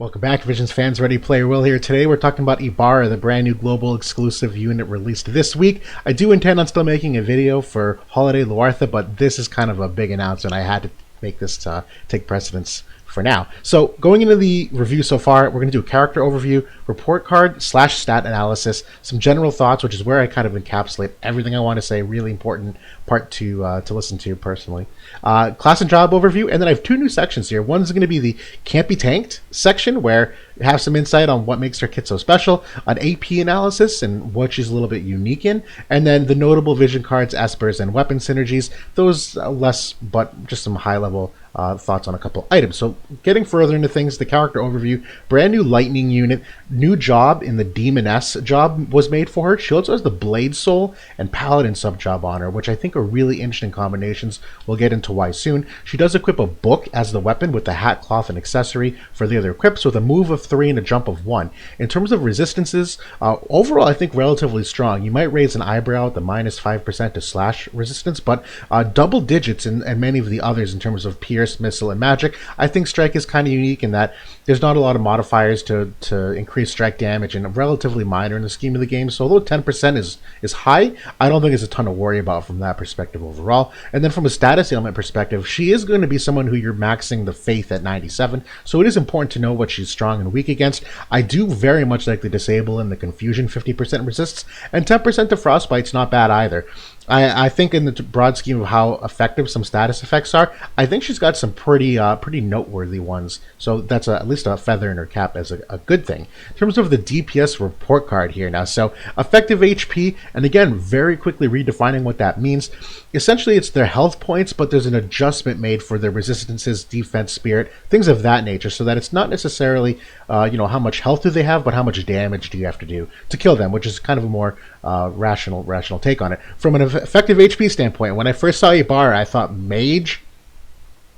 Welcome back, Visions fans. Ready Player Will here. Today we're talking about Ibara, the brand new global exclusive unit released this week. I do intend on still making a video for Holiday Luartha, but this is kind of a big announcement. I had to make this take precedence for now. So going into the review so far, we're going to do a character overview, report card / stat analysis, some general thoughts, which is where I kind of encapsulate everything I want to say. Really important part to listen to personally. Class and job overview, and then I have two new sections here. One's going to be the Can't Be Tanked section, where you have some insight on what makes her kit so special, an AP analysis and what she's a little bit unique in, and then the notable vision cards, Espers, and weapon synergies. Those less, but just some high-level thoughts on a couple items. So getting further into things, the character overview, brand new lightning unit, new job in the Demoness job was made for her. She also has the Blade Soul and Paladin sub job on her, which I think are really interesting combinations. We'll get into why soon. She does equip a book as the weapon with the hat, cloth, and accessory for the other equips with a move of 3 and a jump of 1. In terms of resistances, overall I think relatively strong. You might raise an eyebrow at the minus 5% to slash resistance, but double digits in many of the others in terms of pierce, missile, and magic. I think strike is kind of unique in that there's not a lot of modifiers to increase strike damage and relatively minor in the scheme of the game. So although 10% is high, I don't think it's a ton to worry about from that perspective overall. And then from a status ailment perspective, she is going to be someone who you're maxing the faith at 97. So it is important to know what she's strong and weak against. I do very much like the disable and the confusion 50% resists, and 10% to frostbite's not bad either. I think in the broad scheme of how effective some status effects are, I think she's got some pretty noteworthy ones. So that's at least a feather in her cap as a good thing. In terms of the DPS report card here now, so effective HP, and again, very quickly redefining what that means. Essentially, it's their health points, but there's an adjustment made for their resistances, defense, spirit, things of that nature, so that it's not necessarily, how much health do they have, but how much damage do you have to do to kill them, which is kind of a more rational take on it. From an effective HP standpoint, when I first saw Ibara, I thought mage?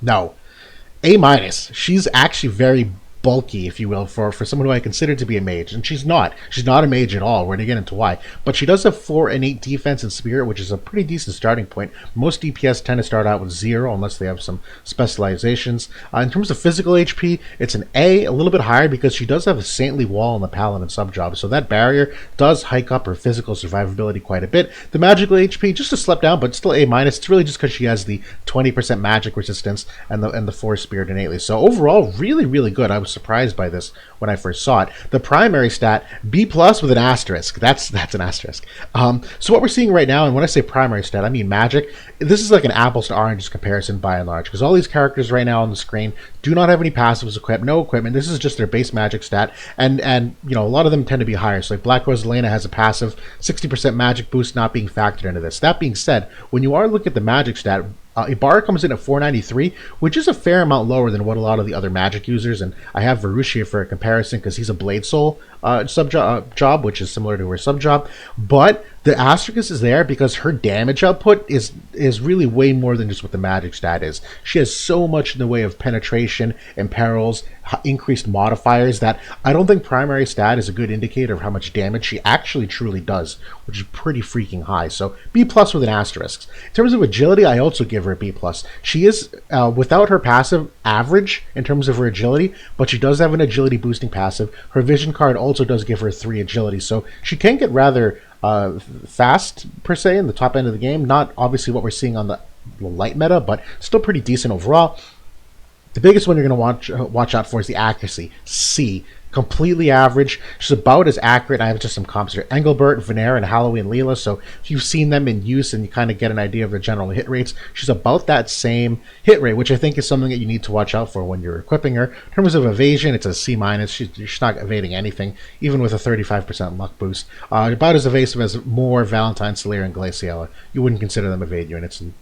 No. A-. She's actually very bulky, if you will, for someone who I consider to be a mage, and she's not. She's not a mage at all. We're going to get into why. But she does have 4 innate defense and spirit, which is a pretty decent starting point. Most DPS tend to start out with 0 unless they have some specializations. In terms of physical HP, it's an A little bit higher because she does have a saintly wall in the paladin subjob, so that barrier does hike up her physical survivability quite a bit. The magical HP, just a step down, but still A-. It's really just because she has the 20% magic resistance and the 4 spirit innately. So overall, really good. I was surprised by this when I first saw it. The primary stat, B+ with an asterisk. That's an asterisk. So what we're seeing right now, and when I say primary stat, I mean magic. This is like an apples to oranges comparison by and large, because all these characters right now on the screen do not have any passives equipped, no equipment. This is just their base magic stat, and a lot of them tend to be higher. So like Black Rosalena has a passive 60% magic boost not being factored into this. That being said, when you are looking at the magic stat, Ibara comes in at 493, which is a fair amount lower than what a lot of the other magic users, and I have Varush here for a comparison because he's a Blade Soul job, which is similar to her sub job, but the asterisk is there because her damage output is really way more than just what the magic stat is. She has so much in the way of penetration, imperils, increased modifiers that I don't think primary stat is a good indicator of how much damage she actually truly does, which is pretty freaking high. So B+ with an asterisk. In terms of agility, I also give her a B+. She is, without her passive, average in terms of her agility, but she does have an agility boosting passive. Her vision card also does give her 3 agility, so she can get rather fast per se in the top end of the game. Not obviously what we're seeing on the light meta, but still pretty decent overall. The biggest one you're going to watch out for is the accuracy. C. Completely average. She's about as accurate. I have just some comps here. Engelbert, Veneer, and Halloween Leela. So if you've seen them in use and you kind of get an idea of their general hit rates, she's about that same hit rate, which I think is something that you need to watch out for when you're equipping her. In terms of evasion, it's a C-. She's not evading anything, even with a 35% luck boost. About as evasive as more Valentine, Solaire, and Glaciella. You wouldn't consider them evade units, and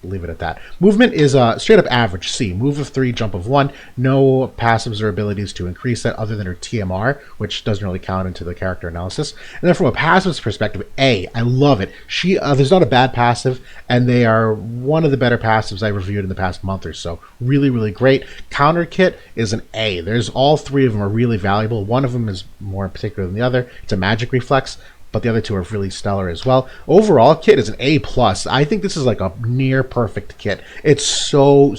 leave it at that. Movement is straight up average C. Move of 3, jump of 1. No passives or abilities to increase that other than her TMR, which doesn't really count into the character analysis. And then from a passives perspective, A. I love it. There's not a bad passive, and they are one of the better passives I reviewed in the past month or so. Really great. Counter kit is an A. There's all 3 of them are really valuable. One of them is more particular than the other. It's a magic reflex. but the other two are really stellar as well. Overall, kit is an A+. I think this is like a near perfect kit. It's so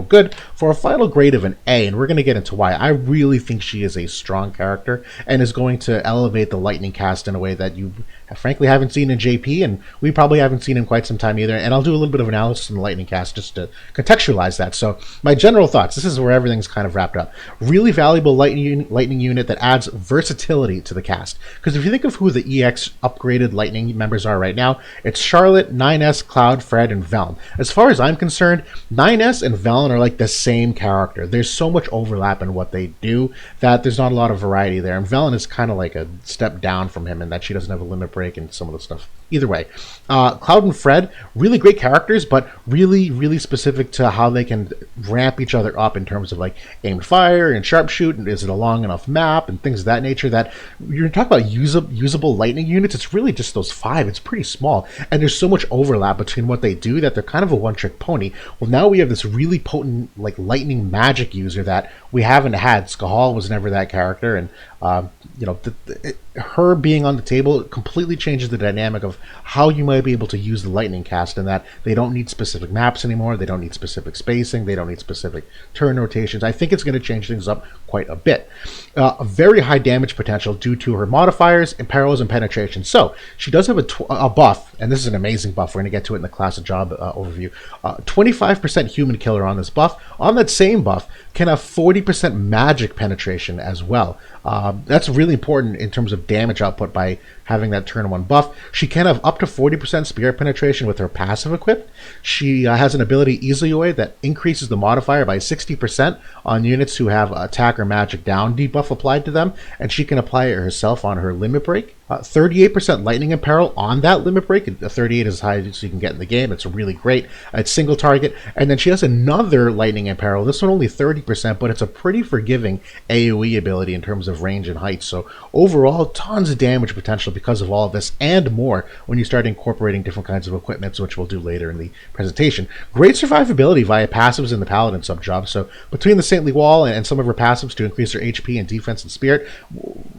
good for a final grade of an A, and we're going to get into why. I really think she is a strong character and is going to elevate the Lightning cast in a way that you frankly haven't seen in JP, and we probably haven't seen in quite some time either. And I'll do a little bit of analysis in the Lightning cast just to contextualize that. So my general thoughts, this is where everything's kind of wrapped up. Really valuable Lightning unit that adds versatility to the cast. Because if you think of who the EX upgraded Lightning members are right now, it's Charlotte, 9S, Cloud, Fred, and Velen. As far as I'm concerned, 9S and Velen are like the same character. There's so much overlap in what they do that there's not a lot of variety there. And Velen is kind of like a step down from him in that she doesn't have a limit break and some of the stuff. Either way, Cloud and Fred, really great characters, but really specific to how they can ramp each other up in terms of like aimed fire and sharpshoot, and is it a long enough map and things of that nature. That you're talking about usable Lightning units, it's really just those 5. It's pretty small, and there's so much overlap between what they do that they're kind of a one-trick pony. Well, now we have this really potent like Lightning magic user that we haven't had. Skahal was never that character, and her being on the table completely changes the dynamic of how you might be able to use the Lightning cast, in that they don't need specific maps anymore, they don't need specific spacing, they don't need specific turn rotations. I think it's going to change things up quite a bit. A very high damage potential due to her modifiers, imperils, and penetration. So she does have a buff, and this is an amazing buff. We're going to get to it in the class of job overview. 25% human killer on this buff. On that same buff, can have 40% magic penetration as well. That's really important in terms of damage output by having that turn 1 buff. She can have up to 40% spirit penetration with her passive equipped. She has an ability Easily Away that increases the modifier by 60% on units who have attack or magic down debuff applied to them, and she can apply it herself on her limit break. 38% lightning imperil on that limit break. 38 is as high as you can get in the game. It's really great. It's single target. And then she has another lightning imperil. This one only 30%, but it's a pretty forgiving AoE ability in terms of range and height. So overall, tons of damage potential because of all of this and more when you start incorporating different kinds of equipments, which we'll do later in the presentation. Great survivability via passives in the Paladin subjob. So between the Saintly Wall and some of her passives to increase her HP and defense and spirit,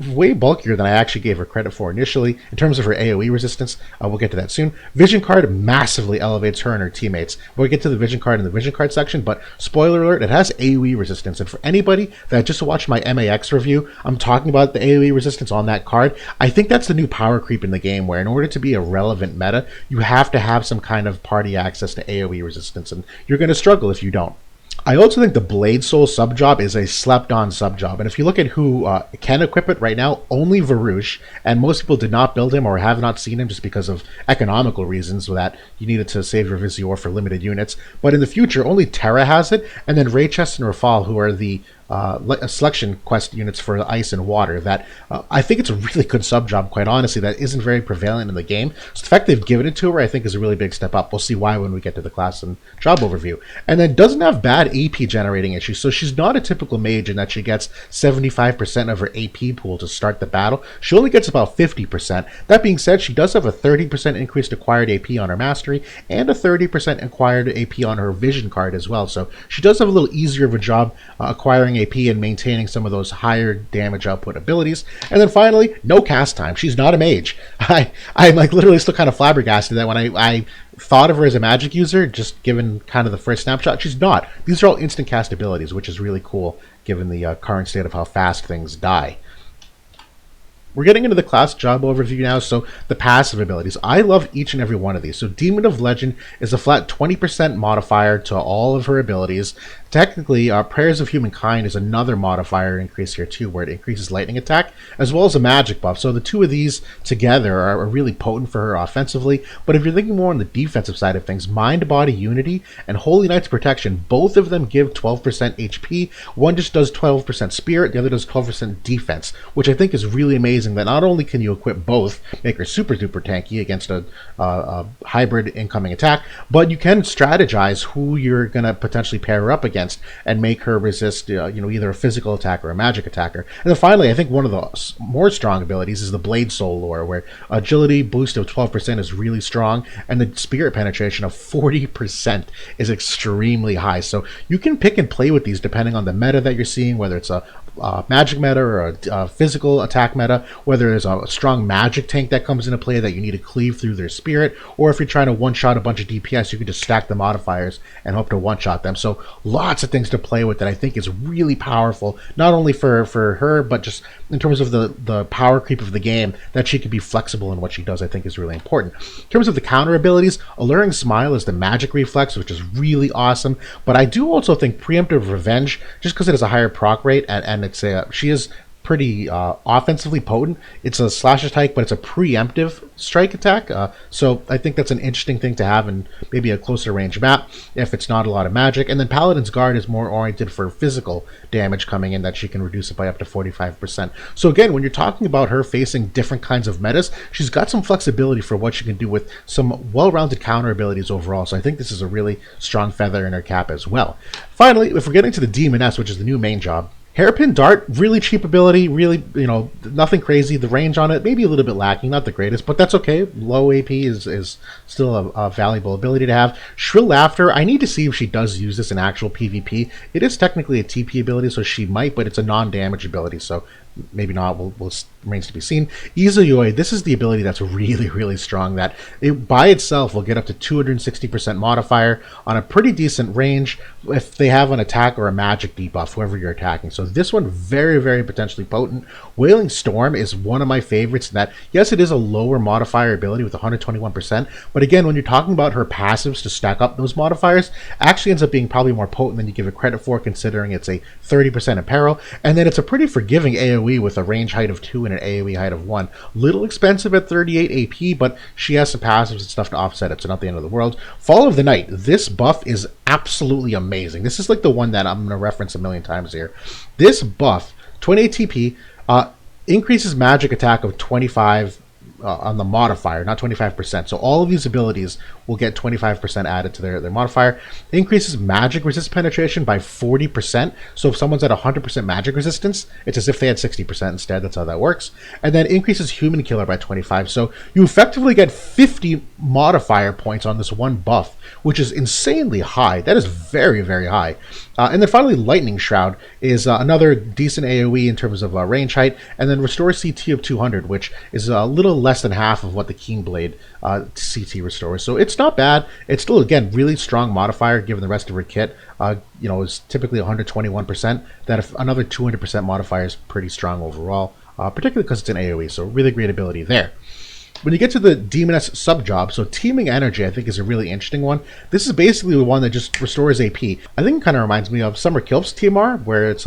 way bulkier than I actually gave her credit for initially. In terms of her AoE resistance, we'll get to that soon. Vision card massively elevates her and her teammates. We'll get to the vision card in the vision card section, but spoiler alert, it has AoE resistance. And for anybody that just watched my MAX review, I'm talking about the AoE resistance on that card. I think that's the new power creep in the game, where in order to be a relevant meta, you have to have some kind of party access to AoE resistance, and you're going to struggle if you don't. I also think the Blade Soul subjob is a slept-on subjob, and if you look at who can equip it right now, only Varouche, and most people did not build him or have not seen him just because of economical reasons, so that you needed to save your Visior for limited units. But in the future, only Terra has it, and then Raychest and Rafal, who are the selection quest units for ice and water, that I think it's a really good subjob, quite honestly, that isn't very prevalent in the game. So the fact they've given it to her, I think, is a really big step up. We'll see why when we get to the class and job overview. And then doesn't have bad AP generating issues, so she's not a typical mage in that she gets 75% of her AP pool to start the battle. She only gets about 50%. That being said, she does have a 30% increased acquired AP on her mastery and a 30% acquired AP on her vision card as well. So she does have a little easier of a job acquiring AP and maintaining some of those higher damage output abilities. And then finally, no cast time. She's not a mage. I'm like literally still kind of flabbergasted that when I thought of her as a magic user, just given kind of the first snapshot, she's not. These are all instant cast abilities, which is really cool given the current state of how fast things die. We're getting into the class job overview now, so the passive abilities. I love each and every one of these. So Demon of Legend is a flat 20% modifier to all of her abilities. Technically, Prayers of Humankind is another modifier increase here too, where it increases lightning attack, as well as a magic buff. So the two of these together are really potent for her offensively. But if you're thinking more on the defensive side of things, Mind Body Unity and Holy Knight's Protection, both of them give 12% HP. One just does 12% spirit, the other does 12% defense, which I think is really amazing, that not only can you equip both, make her super duper tanky against a hybrid incoming attack, but you can strategize who you're going to potentially pair her up against and make her resist either a physical attack or a magic attacker. And then finally, I think one of the more strong abilities is the Blade Soul lore, where agility boost of 12% is really strong, and the spirit penetration of 40% is extremely high. So you can pick and play with these depending on the meta that you're seeing, whether it's a magic meta or a physical attack meta, whether there's a strong magic tank that comes into play that you need to cleave through their spirit, or if you're trying to one-shot a bunch of DPS, you can just stack the modifiers and hope to one-shot them. So lots of things to play with that I think is really powerful, not only for her, but just in terms of the power creep of the game, that she can be flexible in what she does, I think is really important. In terms of the counter abilities, Alluring Smile is the magic reflex, which is really awesome, but I do also think Preemptive Revenge, just because it has a higher proc rate, and it's she is pretty offensively potent. It's a slash attack, but it's a preemptive strike attack. So I think that's an interesting thing to have in maybe a closer range map if it's not a lot of magic. And then Paladin's Guard is more oriented for physical damage coming in, that she can reduce it by up to 45%. So again, when you're talking about her facing different kinds of metas, she's got some flexibility for what she can do with some well-rounded counter abilities overall. So I think this is a really strong feather in her cap as well. Finally, if we're getting to the Demoness, which is the new main job, Hairpin Dart, really cheap ability, really, nothing crazy. The range on it, maybe a little bit lacking, not the greatest, but that's okay. Low AP is still a valuable ability to have. Shrill Laughter, I need to see if she does use this in actual PvP. It is technically a TP ability, so she might, but it's a non-damage ability, so maybe not. Remains to be seen. Izayoi, this is the ability that's really, really strong, that it by itself will get up to 260% modifier on a pretty decent range if they have an attack or a magic debuff, whoever you're attacking. So this one, very, very potentially potent. Wailing Storm is one of my favorites in that, yes, it is a lower modifier ability with 121%, but again, when you're talking about her passives to stack up those modifiers, actually ends up being probably more potent than you give it credit for, considering it's a 30% apparel, and then it's a pretty forgiving AoE with a range height of 2 and an AoE height of 1. Little expensive at 38 AP, but she has some passives and stuff to offset it, so not the end of the world. Fall of the Night, this buff is absolutely amazing. This is like the one that I'm going to reference a million times here. This buff, 28 TP, increases magic attack of 25 on the modifier, not 25%. So all of these abilities will get 25% added to their modifier. It increases magic resist penetration by 40%. So if someone's at 100% magic resistance, it's as if they had 60% instead. That's how that works. And then increases human killer by 25. So you effectively get 50 modifier points on this one buff, which is insanely high. That is very, very high. And then finally, Lightning Shroud is another decent AoE in terms of range height, and then restores CT of 200, which is a little less than half of what the Keen Blade CT restores. So it's not bad. It's still, again, really strong modifier given the rest of her kit. Is typically 121%. That if another 200% modifier is pretty strong overall, particularly because it's an AoE. So really great ability there. When you get to the Demoness sub-job, so Teeming Energy, I think, is a really interesting one. This is basically the one that just restores AP. I think it kind of reminds me of Summer Kilp's TMR, where it's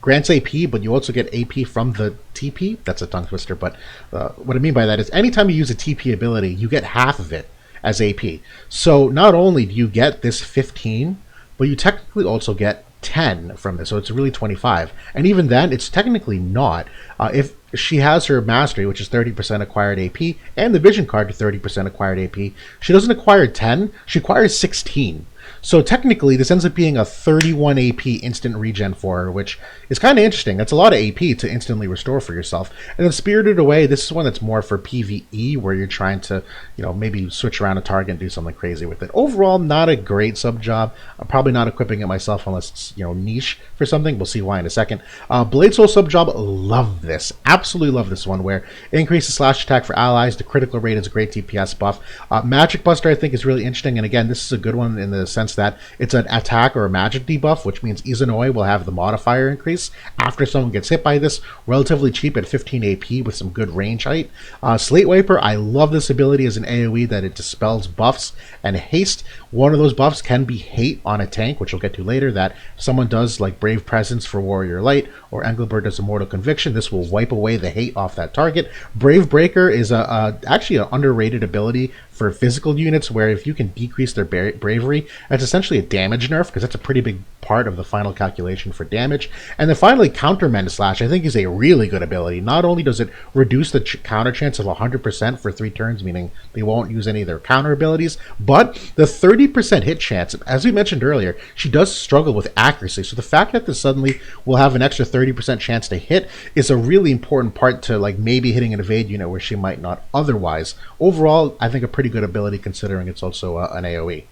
grants AP, but you also get AP from the TP. That's a tongue twister, but what I mean by that is anytime you use a TP ability, you get half of it as AP. So not only do you get this 15, but you technically also get 10 from this, so it's really 25. And even then, it's technically not. If she has her mastery, which is 30% acquired AP, and the vision card to 30% acquired AP, she doesn't acquire 10, she acquires 16. So technically, this ends up being a 31 AP instant regen for her, which is kind of interesting. That's a lot of AP to instantly restore for yourself. And then Spirited Away, this is one that's more for PvE, where you're trying to, maybe switch around a target and do something crazy with it. Overall, not a great sub-job. I'm probably not equipping it myself unless it's, niche for something. We'll see why in a second. Blade Soul sub-job, love this. Absolutely love this one, where it increases slash attack for allies. The critical rate is a great DPS buff. Magic Buster, I think, is really interesting. And again, this is a good one in the sense that it's an attack or a magic debuff, which means Izanoi will have the modifier increase after someone gets hit by this. Relatively cheap at 15 AP with some good range height. Slate Wiper, I love this ability as an AoE that it dispels buffs and haste. One of those buffs can be hate on a tank, which we'll get to later, that if someone does like Brave Presence for Warrior Light or Engelbert does Immortal Conviction, this will wipe away the hate off that target. Brave Breaker is actually an underrated ability for physical units, where if you can decrease their bravery, that's essentially a damage nerf, because that's a pretty big part of the final calculation for damage. And then finally, Counter Mend Slash, I think, is a really good ability. Not only does it reduce the counter chance of 100% for 3 turns, meaning they won't use any of their counter abilities, but the 30% hit chance, as we mentioned earlier, she does struggle with accuracy. So the fact that this suddenly will have an extra 30% chance to hit is a really important part to like maybe hitting an evade unit where she might not otherwise. Overall, I think a pretty good ability considering it's also an AoE.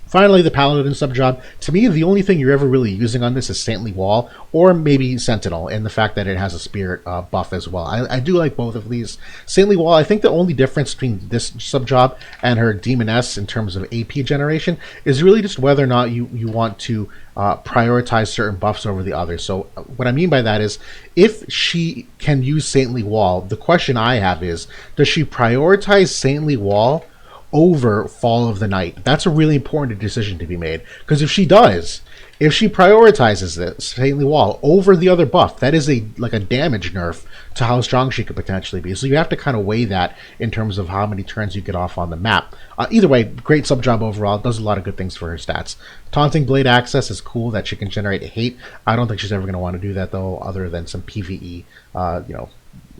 Finally, the Paladin subjob. To me, the only thing you're ever really using on this is Saintly Wall, or maybe Sentinel, and the fact that it has a Spirit buff as well. I do like both of these. Saintly Wall, I think the only difference between this subjob and her Demoness in terms of AP generation is really just whether or not you want to prioritize certain buffs over the others. So what I mean by that is, if she can use Saintly Wall, the question I have is, does she prioritize Saintly Wall over Fall of the Night? That's a really important decision to be made, because if she does, if she prioritizes this Saintly Wall over the other buff, that is like a damage nerf to how strong she could potentially be. So you have to kind of weigh that in terms of how many turns you get off on the map. Either way, great subjob overall. Does a lot of good things for her stats. Taunting Blade Access is cool that she can generate hate. I don't think she's ever going to want to do that though, other than some PvE,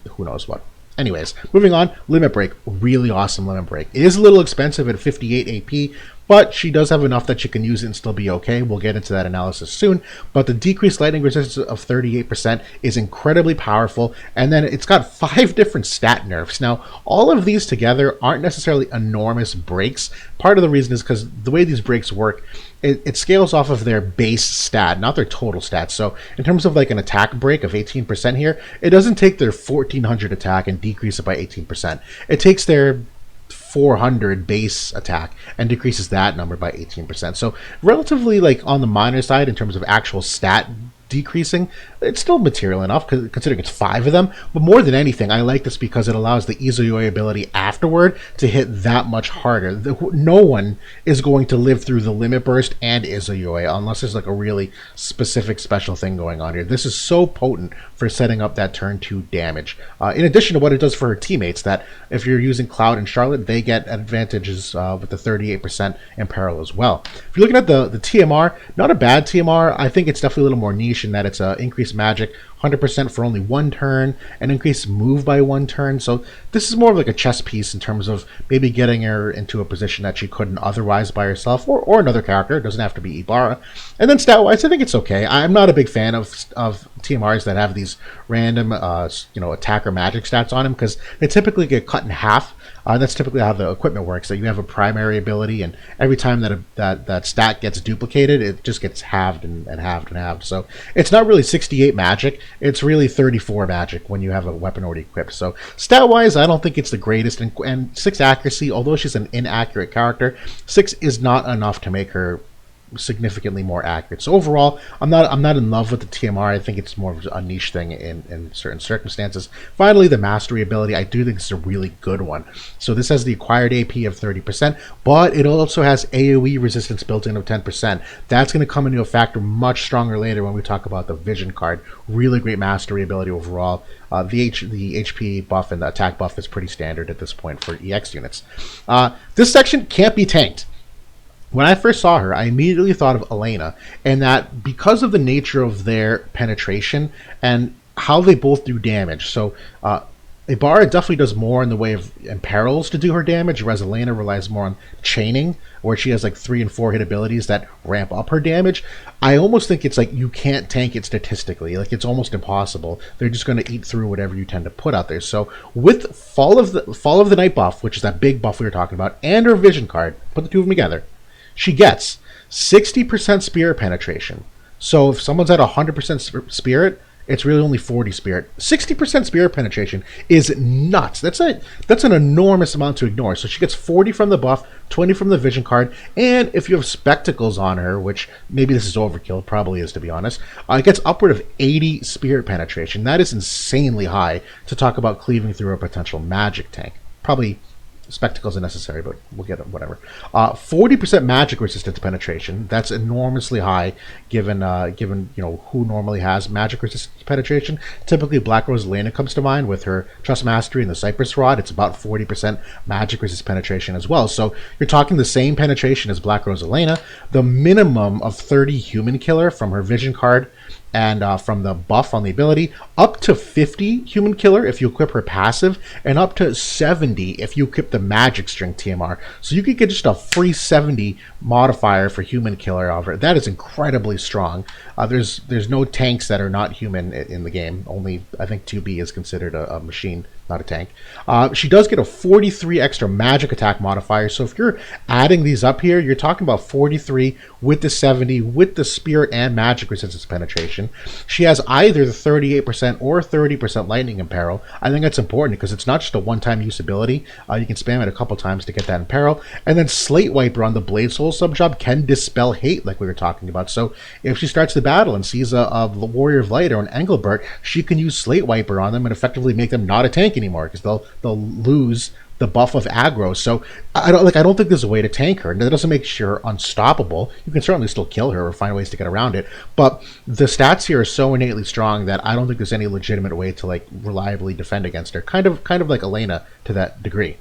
who knows what. Anyways, moving on, Limit Break. Really awesome Limit Break. It is a little expensive at 58 AP, but she does have enough that she can use it and still be okay. We'll get into that analysis soon. But the decreased lightning resistance of 38% is incredibly powerful, and then it's got 5 different stat nerfs. Now, all of these together aren't necessarily enormous breaks. Part of the reason is because the way these breaks work, it scales off of their base stat, not their total stats. So in terms of like an attack break of 18% here, it doesn't take their 1400 attack and decrease it by 18%. It takes their 400 base attack and decreases that number by 18%. So relatively like on the minor side in terms of actual stat decreasing. It's still material enough considering it's 5 of them, but more than anything I like this because it allows the Izuyoi ability afterward to hit that much harder. No one is going to live through the Limit Burst and Izuyoi unless there's like a really specific special thing going on here. This is so potent for setting up that turn 2 damage. In addition to what it does for her teammates, that if you're using Cloud and Charlotte, they get advantages with the 38% in peril as well. If you're looking at the TMR, not a bad TMR. I think it's definitely a little more niche in that it's increased magic 100% for only 1 turn and increased move by 1 turn. So this is more of like a chess piece in terms of maybe getting her into a position that she couldn't otherwise by herself, or another character. It doesn't have to be Ibara. And then stat wise, I think it's okay. I'm not a big fan of TMRs that have these random attacker magic stats on them, because they typically get cut in half. That's typically how the equipment works. That you have a primary ability, and every time that stat gets duplicated, it just gets halved and halved and halved. So it's not really 68 magic. It's really 34 magic when you have a weapon already equipped. So stat-wise, I don't think it's the greatest. And 6 accuracy, although she's an inaccurate character, 6 is not enough to make her significantly more accurate. So overall, I'm not in love with the TMR. I think it's more of a niche thing in certain circumstances. Finally, the mastery ability, I do think it's a really good one. So this has the acquired AP of 30%, but it also has AoE resistance built in of 10%. That's going to come into a factor much stronger later when we talk about the vision card. Really great mastery ability overall. The HP buff and the attack buff is pretty standard at this point for EX units. This section can't be tanked. When I first saw her, I immediately thought of Elena, and that because of the nature of their penetration and how they both do damage. So Ibara definitely does more in the way of imperils to do her damage, whereas Elena relies more on chaining, where she has like 3 and 4 hit abilities that ramp up her damage. I almost think it's like you can't tank it statistically. Like, it's almost impossible. They're just going to eat through whatever you tend to put out there. So with Fall of the Night buff, which is that big buff we were talking about, and her vision card, put the two of them together, she gets 60% spirit penetration. So if someone's at 100% spirit, it's really only 40 spirit. 60% spirit penetration is nuts. That's an enormous amount to ignore. So she gets 40 from the buff, 20 from the vision card, and if you have spectacles on her, which maybe this is overkill, probably is to be honest, it gets upward of 80 spirit penetration. That is insanely high to talk about cleaving through a potential magic tank. Probably spectacles are necessary, but we'll get it, whatever. 40% magic resistance penetration. That's enormously high given who normally has magic resistance penetration. Typically Black Rose Elena comes to mind with her Trust Mastery and the Cypress Rod. It's about 40% magic resist penetration as well. So you're talking the same penetration as Black Rose Elena. The minimum of 30 human killer from her vision card and from the buff on the ability, up to 50 human killer if you equip her passive, and up to 70 if you equip the magic string TMR. So you could get just a free 70 modifier for human killer over it. That is incredibly strong. There's no tanks that are not human in the game. Only I think 2B is considered a machine, not a tank. She does get a 43 extra magic attack modifier. So if you're adding these up here, you're talking about 43 with the 70 with the spirit and magic resistance penetration. She has either the 38% or 30% lightning imperil. I think that's important because it's not just a one-time use ability. You can spam it a couple times to get that imperil. And then Slate Wiper on the Blade Soul subjob can dispel hate, like we were talking about. So if she starts the battle and sees a Warrior of Light or an Engelbert, she can use Slate Wiper on them and effectively make them not a tank anymore because they'll lose the buff of aggro. So I don't think there's a way to tank her. That doesn't make her unstoppable. You can certainly still kill her or find ways to get around it. But the stats here are so innately strong that I don't think there's any legitimate way to like reliably defend against her. Kind of like Elena to that degree.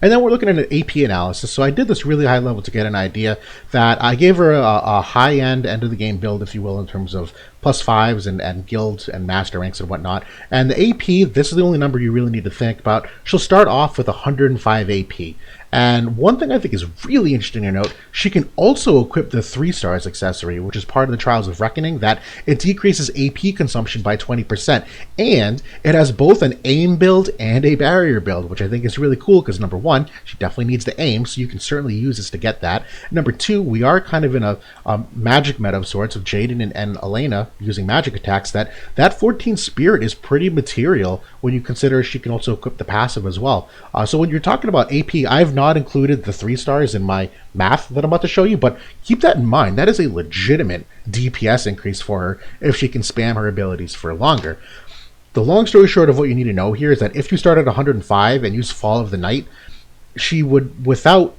And then we're looking at an AP analysis. So I did this really high level to get an idea that I gave her a high-end end-of-the-game build, if you will, in terms of +5s and guild and master ranks and whatnot. And the AP, this is the only number you really need to think about. She'll start off with 105 AP. And one thing I think is really interesting to note, she can also equip the 3 stars accessory, which is part of the Trials of Reckoning, that it decreases AP consumption by 20%. And it has both an aim build and a barrier build, which I think is really cool because number 1, she definitely needs the aim, so you can certainly use this to get that. Number 2, we are kind of in a magic meta of sorts of Jaden and Elena using magic attacks. That 14 spirit is pretty material when you consider she can also equip the passive as well. So when you're talking about AP, I've not included the 3 stars in my math that I'm about to show you, but keep that in mind. That is a legitimate DPS increase for her if she can spam her abilities for longer. The long story short of what you need to know here is that if you start at 105 and use Fall of the Night, she would, without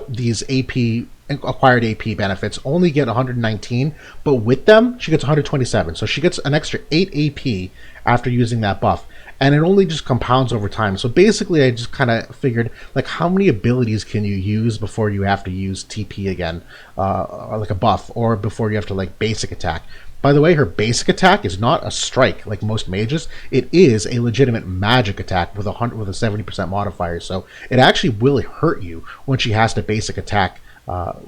these AP acquired AP benefits, only get 119, but with them she gets 127. So she gets an extra 8 AP after using that buff, and it only just compounds over time. So basically I just kind of figured, like, how many abilities can you use before you have to use TP again, like a buff, or before you have to like basic attack. By the way, her basic attack is not a strike like most mages. It is a legitimate magic attack with a 70% modifier. So it actually will hurt you when she has to basic attack,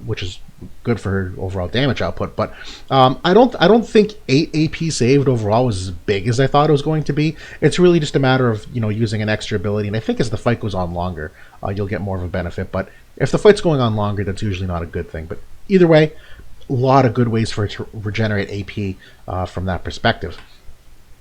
which is good for her overall damage output. But I don't think 8 AP saved overall was as big as I thought it was going to be. It's really just a matter of, you know, using an extra ability, and I think as the fight goes on longer, you'll get more of a benefit. But if the fight's going on longer, that's usually not a good thing. But either way, a lot of good ways for it to regenerate AP from that perspective.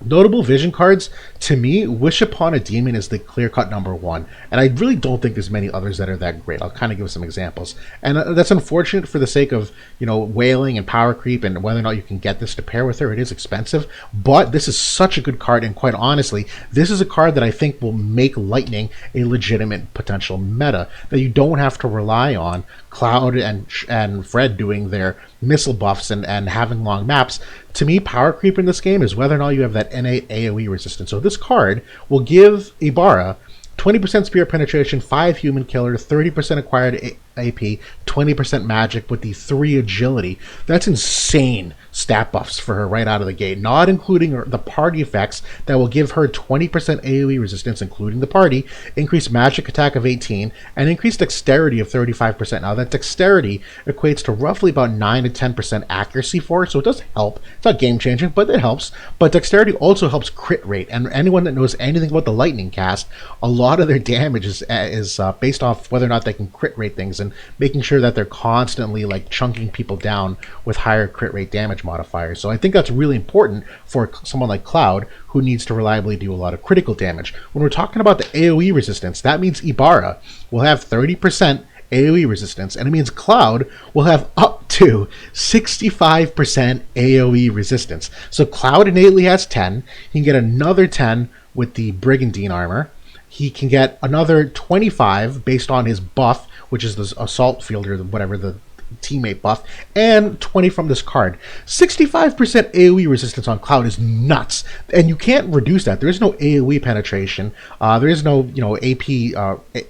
Notable vision cards, to me, Wish Upon a Demon is the clear-cut number 1, and I really don't think there's many others that are that great. I'll kind of give some examples, and that's unfortunate for the sake of, you know, wailing and power creep and whether or not you can get this to pair with her. It is expensive, but this is such a good card, and quite honestly, this is a card that I think will make Lightning a legitimate potential meta, that you don't have to rely on Cloud and Fred doing their missile buffs and having long maps. To me, power creep in this game is whether or not you have that innate AoE resistance. So this card will give Ibara 20% spirit penetration, 5 human killer, 30% acquired AP, 20% magic with the 3 agility. That's insane stat buffs for her right out of the gate, not including the party effects that will give her 20% AoE resistance, including the party, increased magic attack of 18, and increased dexterity of 35%. Now that dexterity equates to roughly about 9 to 10% accuracy for her, so it does help. It's not game changing, but it helps. But dexterity also helps crit rate, and anyone that knows anything about the Lightning cast, a lot of their damage is based off whether or not they can crit rate things and making sure that they're constantly like chunking people down with higher crit rate damage modifiers. So I think that's really important for someone like Cloud, who needs to reliably do a lot of critical damage. When we're talking about the AoE resistance, that means Ibara will have 30% AoE resistance, and it means Cloud will have up to 65% AoE resistance. So Cloud innately has 10. He can get another 10 with the Brigandine armor. He can get another 25 based on his buff, which is the assault field or whatever the teammate buff, and 20 from this card. 65% AoE resistance on Cloud is nuts, and you can't reduce that. There is no AoE penetration. There is no, AP.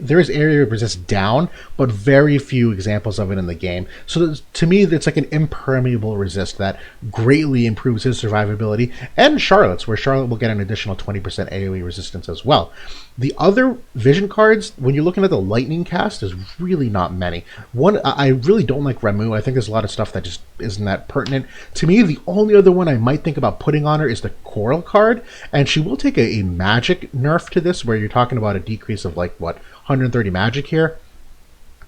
There is area resist down, but very few examples of it in the game. So to me, it's like an impermeable resist that greatly improves his survivability, and Charlotte's, where Charlotte will get an additional 20% AoE resistance as well. The other vision cards, when you're looking at the lightning cast, there's really not many. One, I really don't like Ramuh. I think there's a lot of stuff that just isn't that pertinent. To me, the only other one I might think about putting on her is the Coral card, and she will take a magic nerf to this, where you're talking about a decrease of like, what, 130 magic here.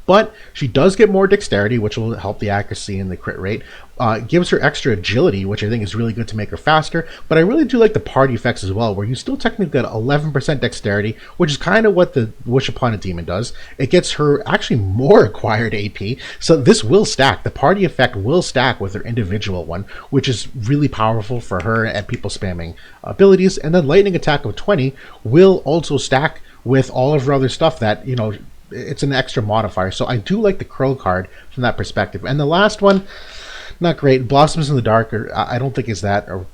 But she does get more dexterity, which will help the accuracy and the crit rate. Gives her extra agility, which I think is really good to make her faster. But I really do like the party effects as well, where you still technically get 11% dexterity, which is kind of what the Wish Upon a Demon does. It gets her actually more acquired AP, so this will stack. The party effect will stack with her individual one, which is really powerful for her and people spamming abilities. And then Lightning Attack of 20 will also stack with all of her other stuff that, it's an extra modifier. So I do like the Curl card from that perspective. And the last one, not great. Blossoms in the Dark, I don't think is that, or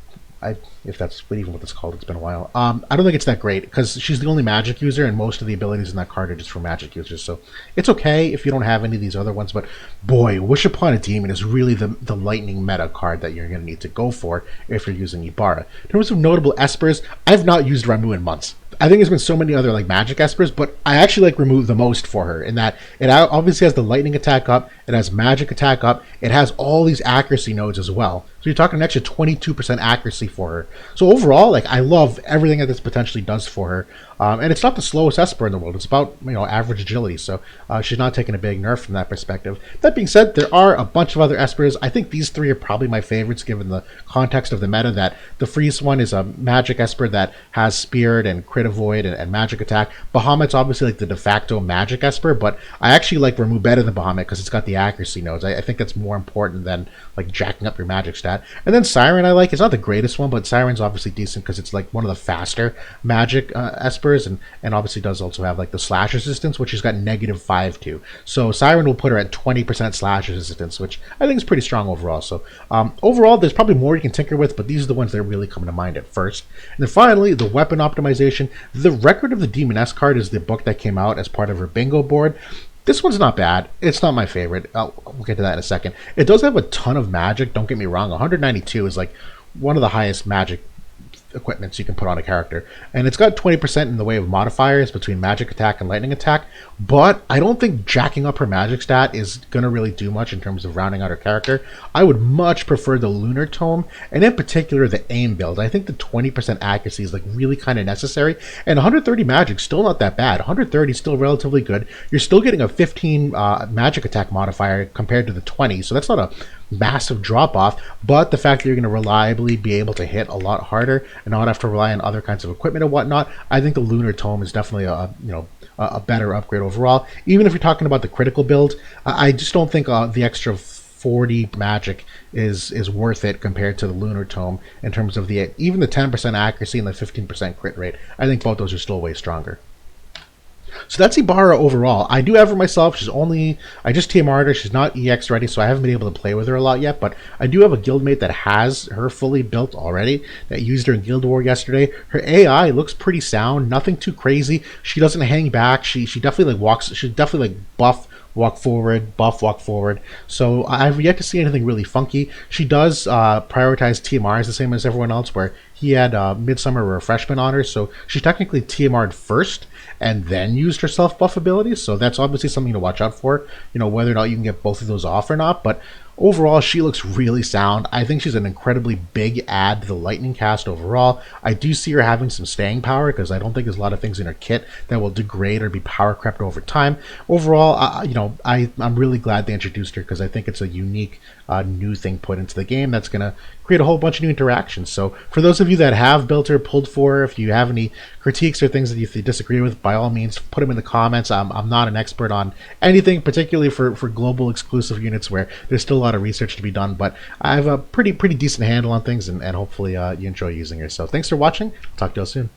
if that's even what it's called, it's been a while. I don't think it's that great, because she's the only magic user, and most of the abilities in that card are just for magic users. So it's okay if you don't have any of these other ones, but boy, Wish Upon a Demon is really the lightning meta card that you're going to need to go for if you're using Ibara. In terms of notable Espers, I've not used Ramuh in months. I think there's been so many other like magic Espers, but I actually like Ramuh the most for her, in that it obviously has the lightning attack up, it has magic attack up, it has all these accuracy nodes as well. So you're talking an extra 22% accuracy for her. So overall, like, I love everything that this potentially does for her. And it's not the slowest Esper in the world. It's about, average agility. So she's not taking a big nerf from that perspective. That being said, there are a bunch of other Espers. I think these three are probably my favorites, given the context of the meta, that the Freeze one is a magic Esper that has Spirit and Crit Avoid and magic attack. Bahamut's obviously like the de facto magic Esper, but I actually like Ramuh better than Bahamut because it's got the accuracy nodes. I think that's more important than like jacking up your magic stat. And then Siren I like. It's not the greatest one, but Siren's obviously decent because it's like one of the faster magic Espers, and obviously does also have like the slash resistance, which she's got -5 to. So Siren will put her at 20% slash resistance, which I think is pretty strong overall. So overall, there's probably more you can tinker with, but these are the ones that really come to mind at first. And then finally, the weapon optimization. The Record of the Demoness card is the book that came out as part of her bingo board. This one's not bad. It's not my favorite. We'll get to that in a second. It does have a ton of magic, don't get me wrong. 192 is like one of the highest magic equipments you can put on a character, and it's got 20% in the way of modifiers between magic attack and lightning attack, but I don't think jacking up her magic stat is going to really do much in terms of rounding out her character. I would much prefer the Lunar Tome, and in particular the aim build. I think the 20% accuracy is like really kind of necessary, and 130 magic still not that bad. 130 is still relatively good. You're still getting a 15 magic attack modifier compared to the 20, so that's not a massive drop off, but the fact that you're going to reliably be able to hit a lot harder and not have to rely on other kinds of equipment and whatnot, I think the Lunar Tome is definitely a better upgrade overall. Even if you're talking about the critical build, I just don't think the extra 40 magic is worth it compared to the Lunar Tome in terms of even the 10% accuracy and the 15% crit rate. I think both those are still way stronger. So that's Ibara overall. I do have her myself. I just TMR'd her. She's not EX ready, so I haven't been able to play with her a lot yet, but I do have a guildmate that has her fully built already, that used her in Guild War yesterday. Her AI looks pretty sound, nothing too crazy. She doesn't hang back. She definitely buff, walk forward, buff, walk forward. So I've yet to see anything really funky. She does prioritize TMRs the same as everyone else, where he had Midsummer Refreshment on her, so she technically TMR'd first and then used her self-buff abilities, so that's obviously something to watch out for, whether or not you can get both of those off or not. But overall, she looks really sound. I think she's an incredibly big add to the Lightning cast overall. I do see her having some staying power, because I don't think there's a lot of things in her kit that will degrade or be power crept over time. Overall, I'm really glad they introduced her, because I think it's a unique new thing put into the game that's going to create a whole bunch of new interactions. So for those of you that have built her, pulled for her, if you have any critiques or things that you disagree with, by all means, put them in the comments. I'm not an expert on anything, particularly for global exclusive units where there's still a lot of research to be done, but I have a pretty decent handle on things, and hopefully you enjoy using her. So thanks for watching. Talk to you all soon.